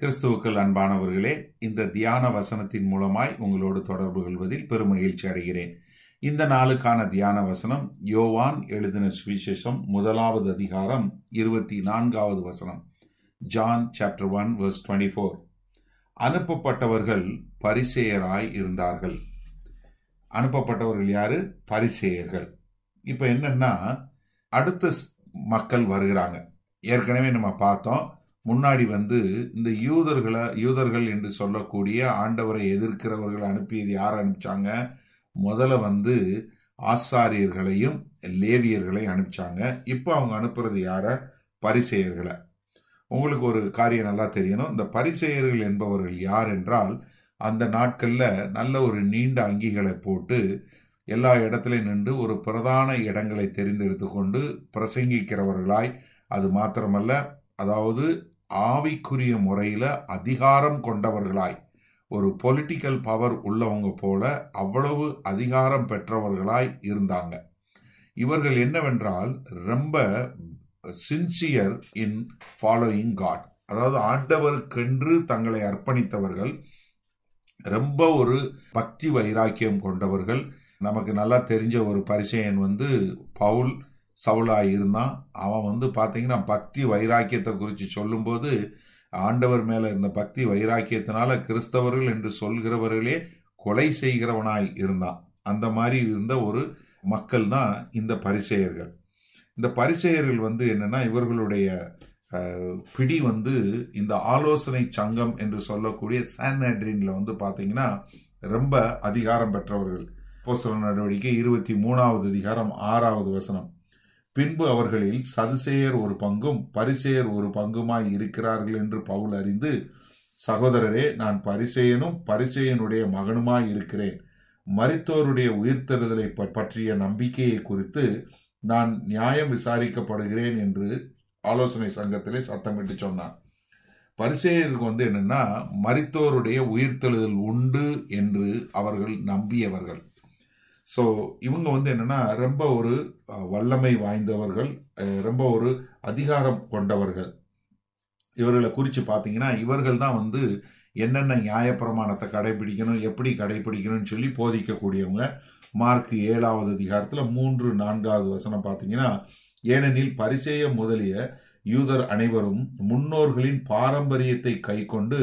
கிறிஸ்துவுக்குள் அன்பானவர்களே, இந்த தியான வசனத்தின் மூலமாய் உங்களோடு தொடர்பு கொள்வதில் பெருமகிழ்ச்சி அடைகிறேன். இந்த நாளுக்கான தியான வசனம் யோவான் எழுதின சுவிசேஷம் 1வது அதிகாரம் 24வது வசனம். John chapter 1 verse 24. அனுப்பப்பட்டவர்கள் பரிசேயராய் இருந்தார்கள். அனுப்பப்பட்டவர்கள் யாரு? பரிசேயர்கள். இப்ப என்னன்னா, அடுத்த மக்கள் வருகிறாங்க. ஏற்கனவே நம்ம பார்த்தோம், முன்னாடி இந்த யூதர்கள் என்று சொல்லக்கூடிய ஆண்டவரை எதிர்க்கிறவர்கள் அனுப்பியது யார் அனுப்பிச்சாங்க? முதல்ல ஆசாரியர்களையும் லேவியர்களையும் அனுப்பிச்சாங்க. இப்போ அவங்க அனுப்புறது யார? பரிசேயர்களை. உங்களுக்கு ஒரு காரியம் நல்லா தெரியணும். இந்த பரிசேயர்கள் என்பவர்கள் யார் என்றால், அந்த நாட்கள்ல நல்ல ஒரு நீண்ட அங்கிகளை போட்டு எல்லா இடத்திலையும் நின்று ஒரு பிரதான இடங்களை தெரிந்தெடுத்து கொண்டு பிரசங்கிக்கிறவர்களாய், அது மாத்திரமல்ல, அதாவது ஆவிக்குரிய முறையில அதிகாரம் கொண்டவர்களாய், ஒரு பொலிட்டிக்கல் பவர் உள்ளவங்க போல அவ்வளவு அதிகாரம் பெற்றவர்களாய் இருந்தாங்க. இவர்கள் என்னவென்றால் ரொம்ப சின்சியர் இன் ஃபாலோயிங் காட், அதாவது ஆண்டவருக்கென்று தங்களை அர்ப்பணித்தவர்கள், ரொம்ப ஒரு பக்தி வைராக்கியம் கொண்டவர்கள். நமக்கு நல்லா தெரிஞ்ச ஒரு பரிசேயன் பவுல் சவுலாய் இருந்தான். அவன் பார்த்தீங்கன்னா பக்தி வைராக்கியத்தை குறித்து சொல்லும்போது, ஆண்டவர் மேல இருந்த பக்தி வைராக்கியத்தினால கிறிஸ்தவர்கள் என்று சொல்கிறவர்களே கொலை செய்கிறவனாய் இருந்தான். அந்த மாதிரி இருந்த ஒரு மக்கள் தான் இந்த பரிசேயர்கள். இந்த பரிசேயர்கள் என்னன்னா, இவர்களுடைய பிடி இந்த ஆலோசனை சங்கம் என்று சொல்லக்கூடிய சான்ஹெட்ரின்ல பார்த்தீங்கன்னா ரொம்ப அதிகாரம் பெற்றவர்கள். அப்போஸ்தலர் நடவடிக்கை 23வது அதிகாரம் 6வது வசனம். பின்பு அவர்களில் சதுசேயர் ஒரு பங்கும் பரிசேயர் ஒரு பங்குமாய் இருக்கிறார்கள் என்று பவுல் அறிந்து, சகோதரரே, நான் பரிசேயனும் பரிசேயனுடைய மகனுமாய் இருக்கிறேன். மரித்தோருடைய உயிர்த்தெழுதலை பற்றிய நம்பிக்கையை குறித்து நான் நியாயம் விசாரிக்கப்படுகிறேன் என்று ஆலோசனை சங்கத்திலே சத்தமிட்டு சொன்னார். பரிசேயருக்கு என்னன்னா, மரித்தோருடைய உயிர்த்தெழுதல் உண்டு என்று அவர்கள் நம்பியவர்கள். ஸோ இவங்க என்னன்னா ரொம்ப ஒரு வல்லமை வாய்ந்தவர்கள், ரொம்ப ஒரு அதிகாரம் கொண்டவர்கள். இவர்களை குறித்து பார்த்தீங்கன்னா, இவர்கள் தான் என்னென்ன நியாயப்பிரமாணத்தை கடைபிடிக்கணும், எப்படி கடைபிடிக்கணும்னு சொல்லி போதிக்கக்கூடியவங்க. மார்க் 7வது அதிகாரத்தில் 3-4வது வசனம் பார்த்தீங்கன்னா, ஏனெனில் பரிசேய முதலிய யூதர் அனைவரும் முன்னோர்களின் பாரம்பரியத்தை கை கொண்டு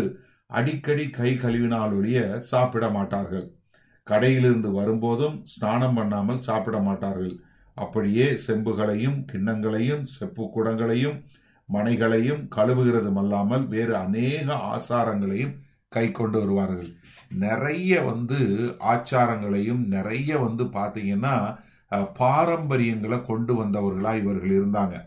அடிக்கடி கை கழுவினால் ஒழிய சாப்பிட மாட்டார்கள். கடையிலிருந்து வரும்போதும் ஸ்நானம் பண்ணாமல் சாப்பிட மாட்டார்கள். அப்படியே செம்புகளையும் கிண்ணங்களையும் செப்பு குடங்களையும் மனைகளையும் கழுவுகிறதும் அல்லாமல் வேறு அநேக ஆசாரங்களையும் கை கொண்டு வருவார்கள். நிறைய ஆச்சாரங்களையும் நிறைய பார்த்தீங்கன்னா பாரம்பரியங்களை கொண்டு வந்தவர்களா இவர்கள் இருந்தாங்க.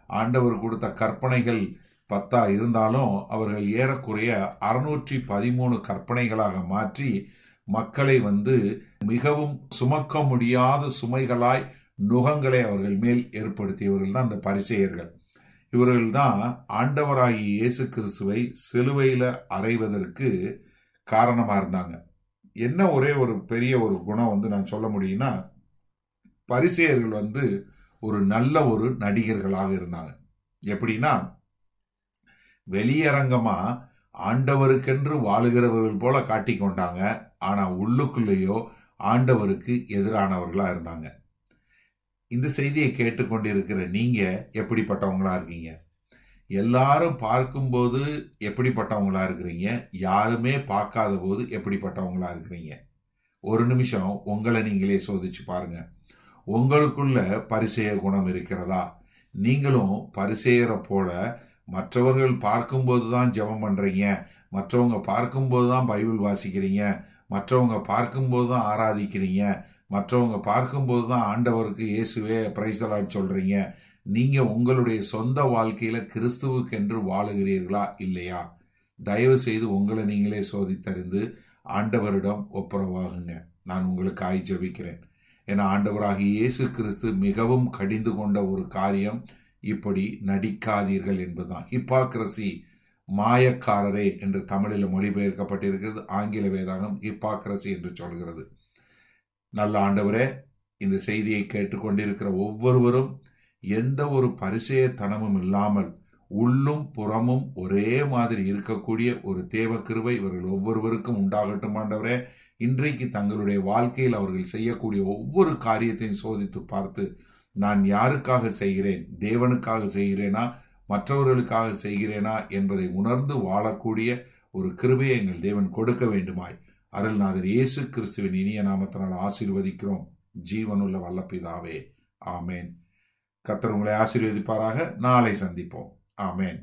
ஆண்டவர் கொடுத்த கற்பனைகள் 10 இருந்தாலும் அவர்கள் ஏறக்குறைய 613 கற்பனைகளாக மாற்றி மக்களை மிகவும் சுமக்க முடியாத சுமைகளாய் நுகங்களை அவர்கள் மேல் ஏற்படுத்தியவர்கள் தான் இந்த பரிசேயர்கள். இவர்கள் தான் ஆண்டவராகிய இயேசு கிறிஸ்துவை சிலுவையில அறைவதற்கு காரணமா இருந்தாங்க. என்ன ஒரே ஒரு பெரிய ஒரு குணம் நான் சொல்ல முடியும்னா, பரிசேயர்கள் ஒரு நல்ல ஒரு நடிகர்களாக இருந்தாங்க. எப்படின்னா, வெளியரங்கமா ஆண்டவருக்கென்று வாழுகிறவர்கள் போல காட்டிக்கொண்டாங்க. ஆனா உள்ளுக்குள்ளேயோ ஆண்டவருக்கு எதிரானவர்களா இருந்தாங்க. இந்த செய்தியை கேட்டுக்கொண்டிருக்கிற நீங்க எப்படிப்பட்டவங்களா இருக்கீங்க? எல்லாரும் பார்க்கும்போது எப்படிப்பட்டவங்களா இருக்கிறீங்க? யாருமே பார்க்காத போது எப்படிப்பட்டவங்களா இருக்கிறீங்க? ஒரு நிமிஷம் உங்களை நீங்களே சோதிச்சு பாருங்க. உங்களுக்குள்ள பரிசேய குணம் இருக்கிறதா? நீங்களும் பரிசேயரை போல மற்றவர்கள் பார்க்கும்போது தான் ஜெபம் பண்றீங்க, மற்றவங்க பார்க்கும்போது தான் பைபிள் வாசிக்கிறீங்க, மற்றவங்க பார்க்கும்போது தான் ஆராதிக்கிறீங்க, மற்றவங்க பார்க்கும்போது தான் ஆண்டவருக்கு இயேசுவே பிரைஸ் தி லார்ட் சொல்றீங்க. நீங்க உங்களுடைய சொந்த வாழ்க்கையில கிறிஸ்துவுக்கென்று வாழுகிறீர்களா இல்லையா? தயவு செய்து உங்களை நீங்களே சோதித்தறிந்து ஆண்டவரிடம் ஒப்புரவாகுங்க. நான் உங்களுக்கு ஜெபிக்கிறேன். ஏன்னா ஆண்டவராகிய இயேசு கிறிஸ்து மிகவும் கடிந்து கொண்ட ஒரு காரியம் இப்படி நடிக்காதீர்கள் என்பதுதான். ஹிப்பாக்ரசி, மாயக்காரரே என்று தமிழில் மொழிபெயர்க்கப்பட்டிருக்கிறது. ஆங்கில வேதாகம் ஹிப்பாக்ரசி என்று சொல்கிறது. நல்ல ஆண்டவரே, இந்த செய்தியை கேட்டுக்கொண்டிருக்கிற ஒவ்வொருவரும் எந்த ஒரு பரிசேயத்தனமும் இல்லாமல் உள்ளும் புறமும் ஒரே மாதிரி இருக்கக்கூடிய ஒரு தேவ கிருபை இவர்கள் ஒவ்வொருவருக்கும் உண்டாகட்டும் ஆண்டவரே. இன்றைக்கு தங்களுடைய வாழ்க்கையில் அவர்கள் செய்யக்கூடிய ஒவ்வொரு காரியத்தையும் சோதித்து பார்த்து, நான் யாருக்காக செய்கிறேன், தேவனுக்காக செய்கிறேனா மற்றவர்களுக்காக செய்கிறேனா என்பதை உணர்ந்து வாழக்கூடிய ஒரு கிருபையை எங்கள் தேவன் கொடுக்க வேண்டுமாய் அருள்நாதர் இயேசு கிறிஸ்துவின் இனிய நாமத்தினால் ஆசீர்வதிக்கிறோம் ஜீவனுள்ள வல்ல பிதாவே. ஆமேன். கர்த்தர் உங்களை ஆசீர்வதிப்பாராக. நாளை சந்திப்போம். ஆமேன்.